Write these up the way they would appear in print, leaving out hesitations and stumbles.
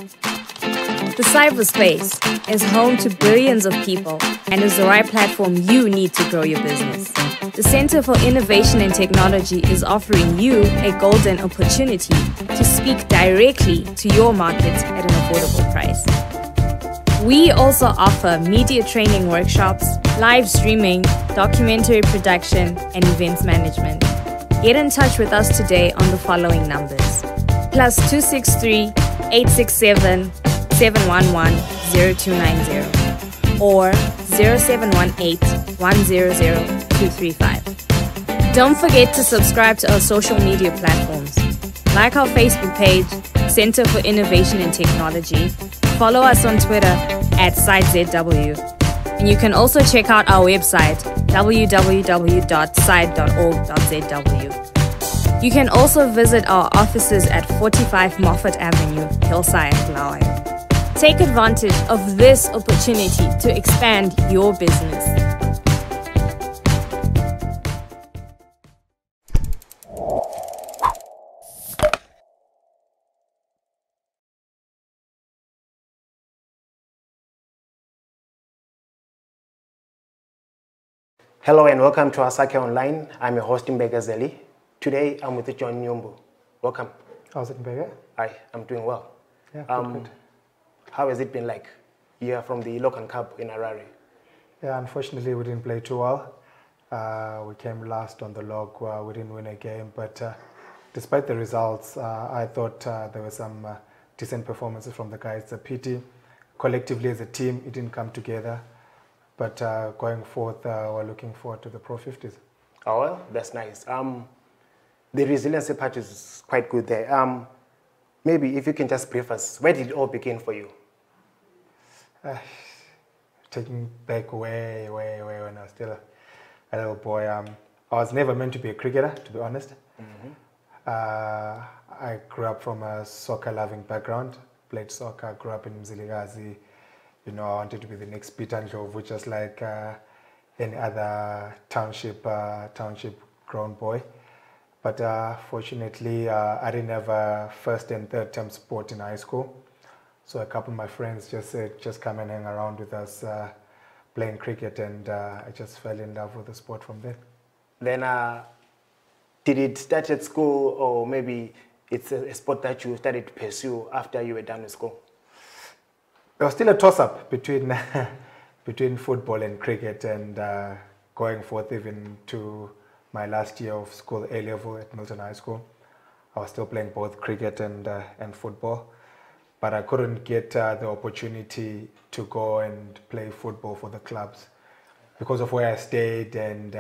The cyberspace is home to billions of people and is the right platform you need to grow your business. The Center for Innovation and Technology is offering you a golden opportunity to speak directly to your market at an affordable price. We also offer media training workshops, live streaming, documentary production, and events management. Get in touch with us today on the following numbers: +263 867 711 0290 or 0718 100 235. Don't forget to subscribe to our social media platforms. Like our Facebook page, Center for Innovation and Technology. Follow us on Twitter @SiteZW. And you can also check out our website, www.site.org.zw. You can also visit our offices at 45 Moffat Avenue, Hillside, Bulawayo. Take advantage of this opportunity to expand your business. Hello and welcome to Asakhe Online. I'm your host, Mbekezeli. Today I'm with John Nyumbu. Welcome. How's it, Mbeke? Hi, I'm doing well. Yeah, good. How has it been like? You're from the Local Cup in Harare. Yeah, unfortunately we didn't play too well. We came last on the log. We didn't win a game, but despite the results, I thought there were some decent performances from the guys. The PT, collectively as a team, it didn't come together. But going forth, we're looking forward to the Pro 50s. Oh, well, that's nice. The resiliency part is quite good there. Maybe if you can just brief us, where did it all begin for you? Taking back way when I was still a little boy. I was never meant to be a cricketer, to be honest. Mm-hmm. I grew up from a soccer-loving background. Played soccer, grew up in Mzilikazi. You know, I wanted to be the next Peter Ndlovu, just like any other township grown boy. But fortunately, I didn't have a first and third term sport in high school. So a couple of my friends just said, just come and hang around with us playing cricket, and I just fell in love with the sport from there. Then did it start at school, or maybe it's a sport that you started to pursue after you were done with school? There was still a toss-up between between football and cricket, and going forth even to my last year of school, A-level at Milton High School. I was still playing both cricket and football, but I couldn't get the opportunity to go and play football for the clubs because of where I stayed, and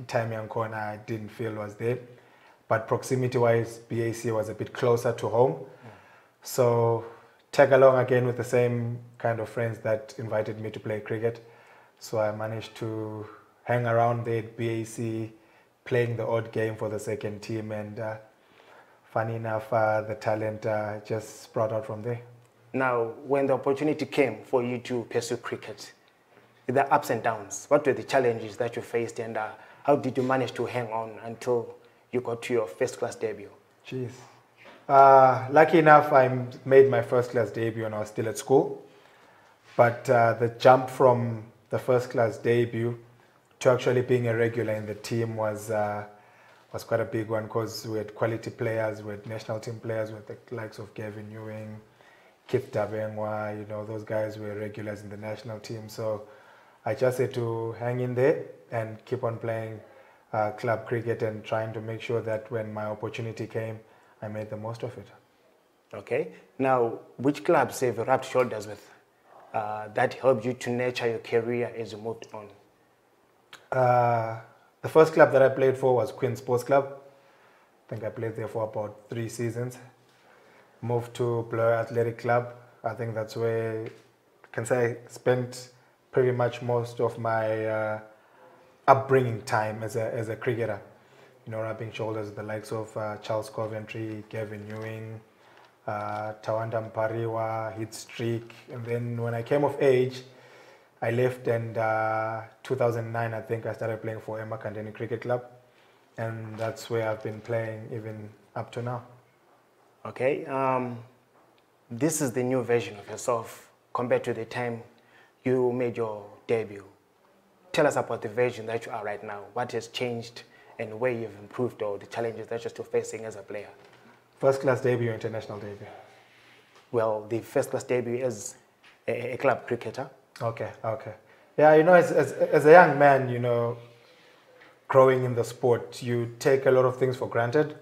time young corner I didn't feel was there. But proximity-wise, BAC was a bit closer to home, so tag along again with the same kind of friends that invited me to play cricket. So I managed to hang around there at BAC, playing the odd game for the second team, and funny enough, the talent just sprout out from there. Now, when the opportunity came for you to pursue cricket, the ups and downs, what were the challenges that you faced, and how did you manage to hang on until you got to your first class debut? Jeez. Lucky enough, I made my first class debut when I was still at school. But the jump from the first class debut to actually being a regular in the team was quite a big one, because we had quality players, we had national team players, with the likes of Gavin Ewing, Keith Dabengwa, you know, those guys were regulars in the national team. So I just had to hang in there and keep on playing club cricket and trying to make sure that when my opportunity came, I made the most of it. Okay. Now, which clubs have you rubbed shoulders with that helped you to nurture your career as you moved on? The first club that I played for was Queen Sports Club. I think I played there for about 3 seasons. Moved to Blair Athletic Club. I think that's where I can say I spent pretty much most of my upbringing time as a cricketer. You know, rubbing shoulders with the likes of Charles Coventry, Gavin Ewing, Tawanda Mpariwa, Hit Streak. And then when I came of age, I left, and 2009, I think I started playing for Emakhandeni Cricket Club. And that's where I've been playing even up to now. Okay. this is the new version of yourself compared to the time you made your debut. Tell us about the version that you are right now. What has changed and where you've improved, or the challenges that you're still facing as a player? First class debut, international debut. Well, the first class debut as a club cricketer. Okay. Yeah, as a young man, growing in the sport, you take a lot of things for granted.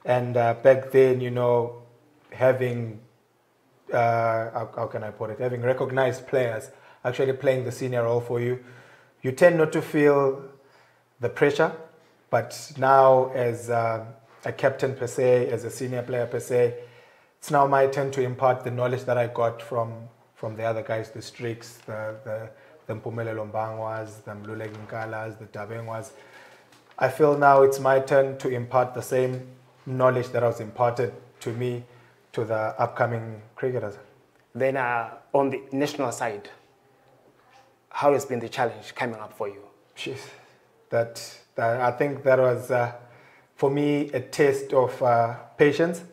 And back then, having, how can I put it, having recognized players actually playing the senior role for you, you tend not to feel the pressure. But now, as a captain per se, as a senior player per se, it's now my turn to impart the knowledge that I got from the other guys, the Streaks, the Mpumelelo Mbangwas, the Mluleki Nkalas, the Dabengwas. I feel now it's my turn to impart the same knowledge that was imparted to me to the upcoming cricketers. Then on the national side, how has been the challenge coming up for you? Jeez, that I think that was, for me, a test of patience,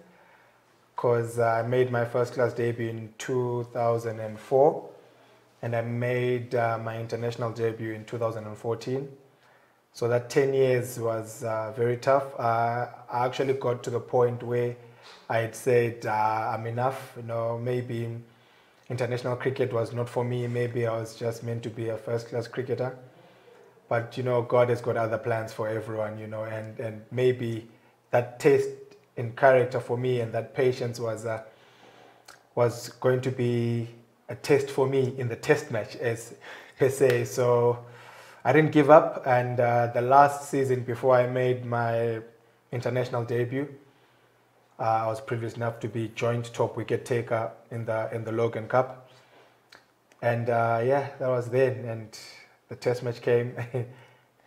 because I made my first class debut in 2004, and I made my international debut in 2014. So that 10 years was very tough. I actually got to the point where I had said, I'm enough. Maybe international cricket was not for me. Maybe I was just meant to be a first-class cricketer. But, God has got other plans for everyone, and maybe that test in character for me and that patience was going to be a test for me in the test match, as per se. So I didn't give up, and the last season before I made my international debut, I was privileged enough to be joint top wicket taker in the Logan Cup. And that was then, and the test match came.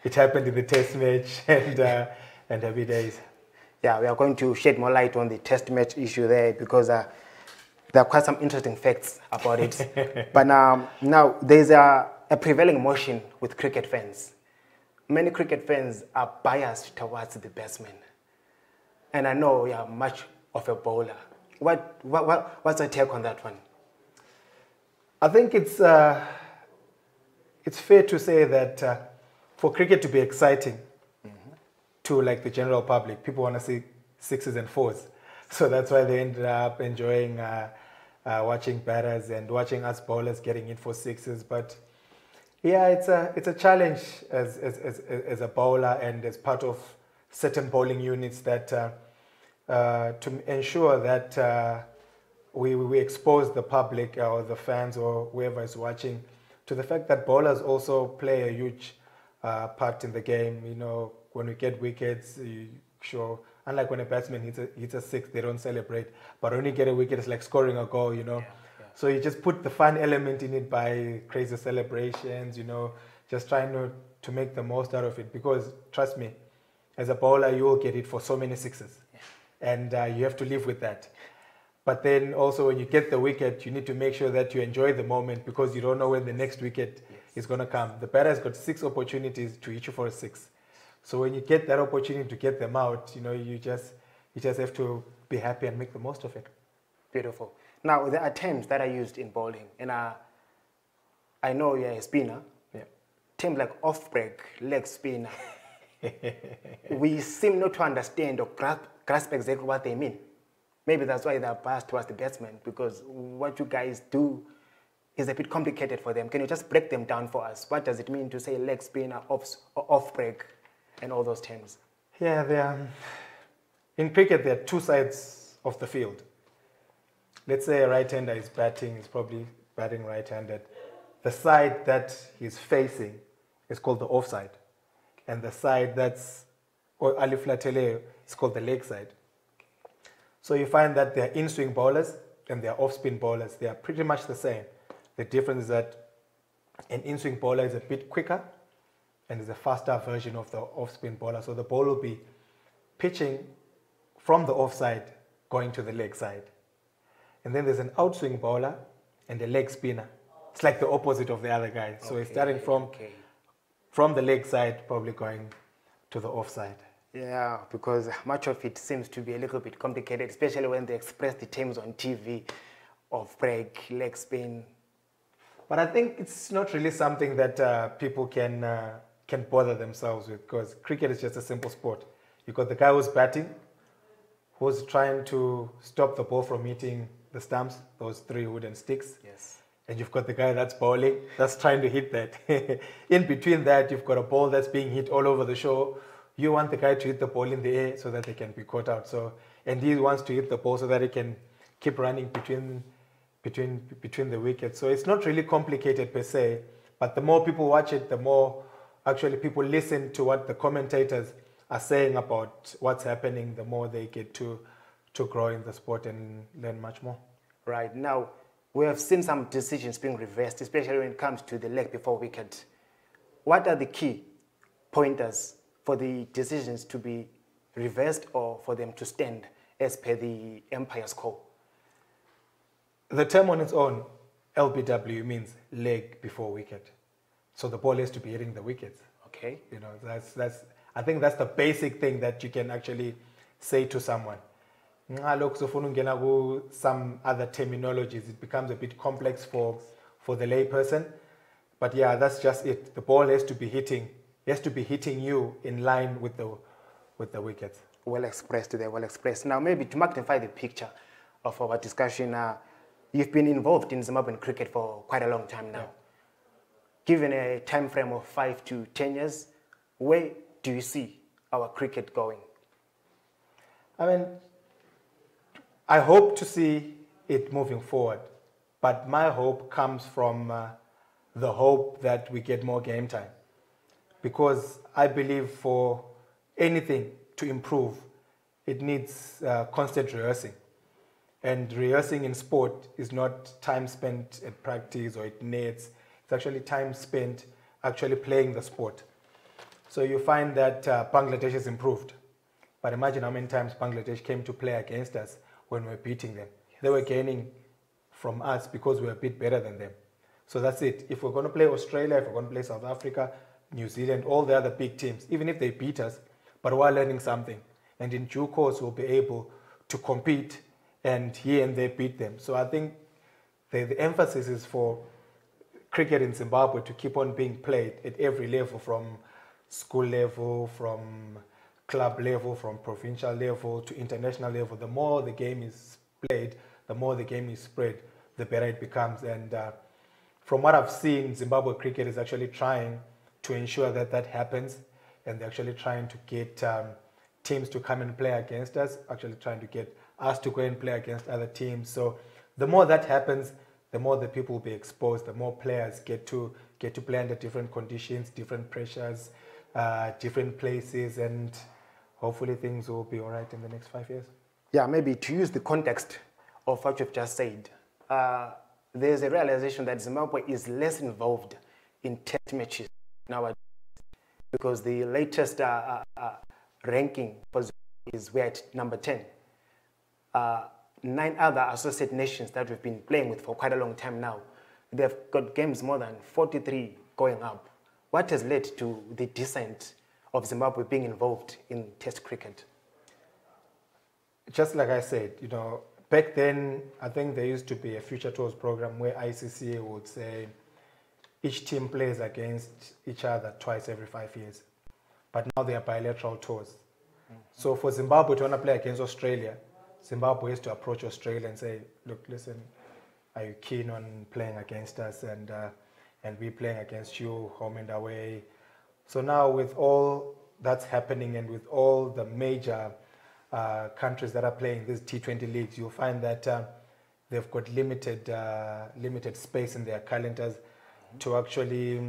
It happened in the test match, and happy days. Yeah, we are going to shed more light on the test match issue there, because there are quite some interesting facts about it. But now there's a prevailing emotion with cricket fans. Many cricket fans are biased towards the batsman. And I know you are much of a bowler. What's your take on that one? I think it's fair to say that for cricket to be exciting to like the general public, people want to see sixes and fours. So that's why they ended up enjoying watching batters and watching us bowlers getting in for sixes. But yeah, it's a challenge as a bowler and as part of certain bowling units that to ensure that we expose the public or the fans or whoever is watching to the fact that bowlers also play a huge part in the game. When we get wickets, unlike when a batsman hits a six, they don't celebrate. But when you get a wicket, it's like scoring a goal, Yeah. So you just put the fun element in it by crazy celebrations, just trying to make the most out of it. Because trust me, as a bowler, you will get it for so many sixes. Yeah. And you have to live with that. But then also when you get the wicket, you need to make sure that you enjoy the moment, because you don't know when the next wicket is going to come. The batter has got 6 opportunities to hit you for a 6. So when you get that opportunity to get them out, you just have to be happy and make the most of it. Beautiful. Now, there are terms that are used in bowling, and I know you're a spinner. Yeah. Terms like off-break, leg spinner. We seem not to understand or grasp exactly what they mean. Maybe that's why they're biased towards the batsman, because what you guys do is a bit complicated for them. Can you just break them down for us? What does it mean to say leg spinner, off-break, and all those terms? Yeah, in cricket, there are 2 sides of the field. Let's say a right-hander is batting, he's probably batting right-handed. The side that he's facing is called the offside. And the side that's, or aliflatele, is called the leg side. So you find that there are in-swing bowlers and there are off-spin bowlers. They are pretty much the same. The difference is that an in-swing bowler is a bit quicker and is a faster version of the off-spin bowler. So the ball will be pitching from the offside going to the leg side. And then there's an outswing bowler and a leg spinner. It's like the opposite of the other guy. So he's starting from the leg side, probably going to the offside. Yeah, because much of it seems to be a little bit complicated, especially when they express the terms on TV of break, leg spin. But I think it's not really something that people can bother themselves with, because cricket is just a simple sport. You got the guy who's batting, who's trying to stop the ball from hitting the stumps, those 3 wooden sticks. Yes. And you've got the guy that's bowling, that's trying to hit that. In between that, you've got a ball that's being hit all over the show. You want the guy to hit the ball in the air so that they can be caught out. So, and he wants to hit the ball so that he can keep running between the wickets. So it's not really complicated per se, but the more people watch it, the more actually people listen to what the commentators are saying about what's happening, the more they get to grow in the sport and learn much more. Right. Now, we have seen some decisions being reversed, especially when it comes to the leg before wicket. What are the key pointers for the decisions to be reversed or for them to stand as per the umpire's call? The term on its own, LBW, means leg before wicket. So the ball has to be hitting the wickets. Okay. You know, that's I think that's the basic thing that you can actually say to someone. Some other terminologies, it becomes a bit complex for the lay person. But yeah, that's just it. The ball has to be hitting you in line with the wickets. Well expressed there, well expressed. Now, maybe to magnify the picture of our discussion, you've been involved in Zimbabwean cricket for quite a long time now. Yeah. Given a time frame of 5 to 10 years, where do you see our cricket going? I mean, I hope to see it moving forward, but my hope comes from the hope that we get more game time. Because I believe for anything to improve, it needs constant rehearsing. And rehearsing in sport is not time spent at practice or at nets. It's actually time spent actually playing the sport. So you find that Bangladesh has improved. But imagine how many times Bangladesh came to play against us when we were beating them. They were gaining from us because we were a bit better than them. So that's it. If we're going to play Australia, if we're going to play South Africa, New Zealand, all the other big teams, even if they beat us, but we're learning something. And in due course, we'll be able to compete and here and there beat them. So I think the emphasis is for cricket in Zimbabwe to keep on being played at every level, from school level, from club level, from provincial level to international level. The more the game is played, the more the game is spread, the better it becomes. And from what I've seen, Zimbabwe cricket is actually trying to ensure that that happens, and they're actually trying to get teams to come and play against us, actually trying to get us to go and play against other teams. So the more that happens, the more the people will be exposed, the more players get to play under different conditions, different pressures, different places, and hopefully things will be all right in the next 5 years. Yeah, maybe to use the context of what you've just said, there's a realization that Zimbabwe is less involved in test matches nowadays, because the latest ranking for Zimbabwe is we're at number 10. 9 other associate nations that we've been playing with for quite a long time now, they've got games more than 43 going up. What has led to the descent of Zimbabwe being involved in test cricket? Just like I said, you know, back then, I think there used to be a Future Tours program where ICC would say each team plays against each other twice every 5 years. But now they are bilateral tours. Mm-hmm. So for Zimbabwe to want to play against Australia, Zimbabwe has to approach Australia and say, look, listen, are you keen on playing against us? And we're playing against you home and away. So now with all that's happening and with all the major countries that are playing these T20 leagues, you'll find that they've got limited space in their calendars to actually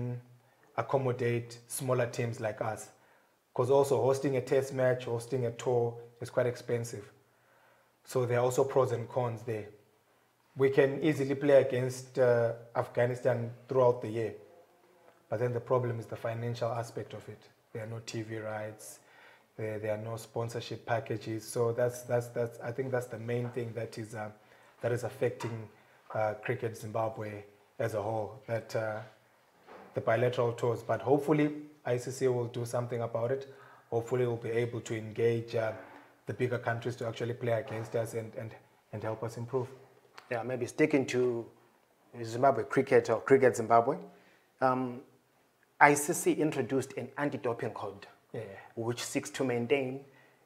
accommodate smaller teams like us. Because also hosting a test match, hosting a tour is quite expensive. So there are also pros and cons there. We can easily play against Afghanistan throughout the year. But then the problem is the financial aspect of it. There are no TV rights. There are no sponsorship packages. So that's I think that's the main thing that is affecting cricket Zimbabwe as a whole. The bilateral tours. But hopefully ICC will do something about it. hopefully we'll be able to engage the bigger countries to actually play against us and help us improve. Yeah, maybe sticking to Zimbabwe cricket or Cricket Zimbabwe. ICC introduced an anti-doping code, which seeks to maintain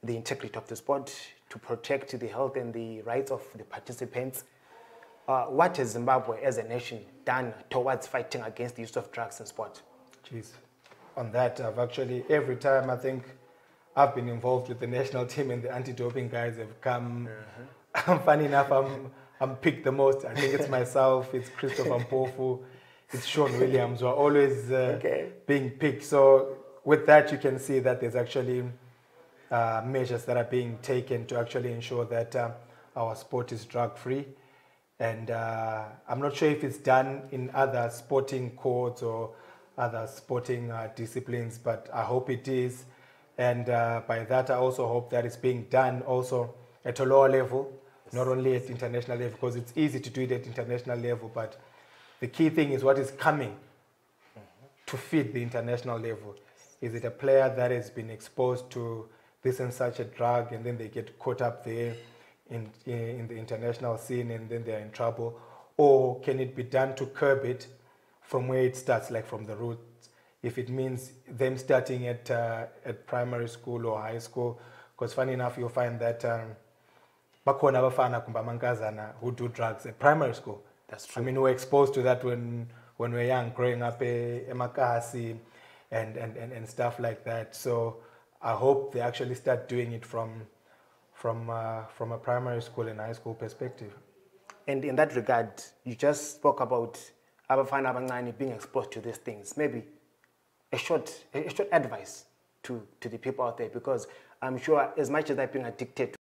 the integrity of the sport, to protect the health and the rights of the participants. What has Zimbabwe as a nation done towards fighting against the use of drugs in sport? Jeez. On that, I've actually, every time I think I've been involved with the national team and the anti-doping guys have come, funny enough, I'm picked the most. I think it's myself, it's Christopher Mpofu, it's Sean Williams, who are always being picked. So with that, you can see that there's actually measures that are being taken to actually ensure that our sport is drug-free. And I'm not sure if it's done in other sporting codes or other sporting disciplines, but I hope it is. And by that, I also hope that it's being done also at a lower level, not only at international level, because it's easy to do it at international level, but the key thing is what is coming to feed the international level. Is it a player that has been exposed to this and such a drug, and then they get caught up there in the international scene, and then they're in trouble? Or can it be done to curb it from where it starts, like from the roots? If it means them starting at primary school or high school, because funny enough, you'll find that bakhona abafana kumbe amankazana who do drugs at primary school. That's true. I mean, we're exposed to that when we're young, growing up emakasi and stuff like that. So I hope they actually start doing it from a primary school and high school perspective. And in that regard, you just spoke about abafana abancane being exposed to these things. Maybe a short advice to the people out there, because I'm sure as much as they're being addicted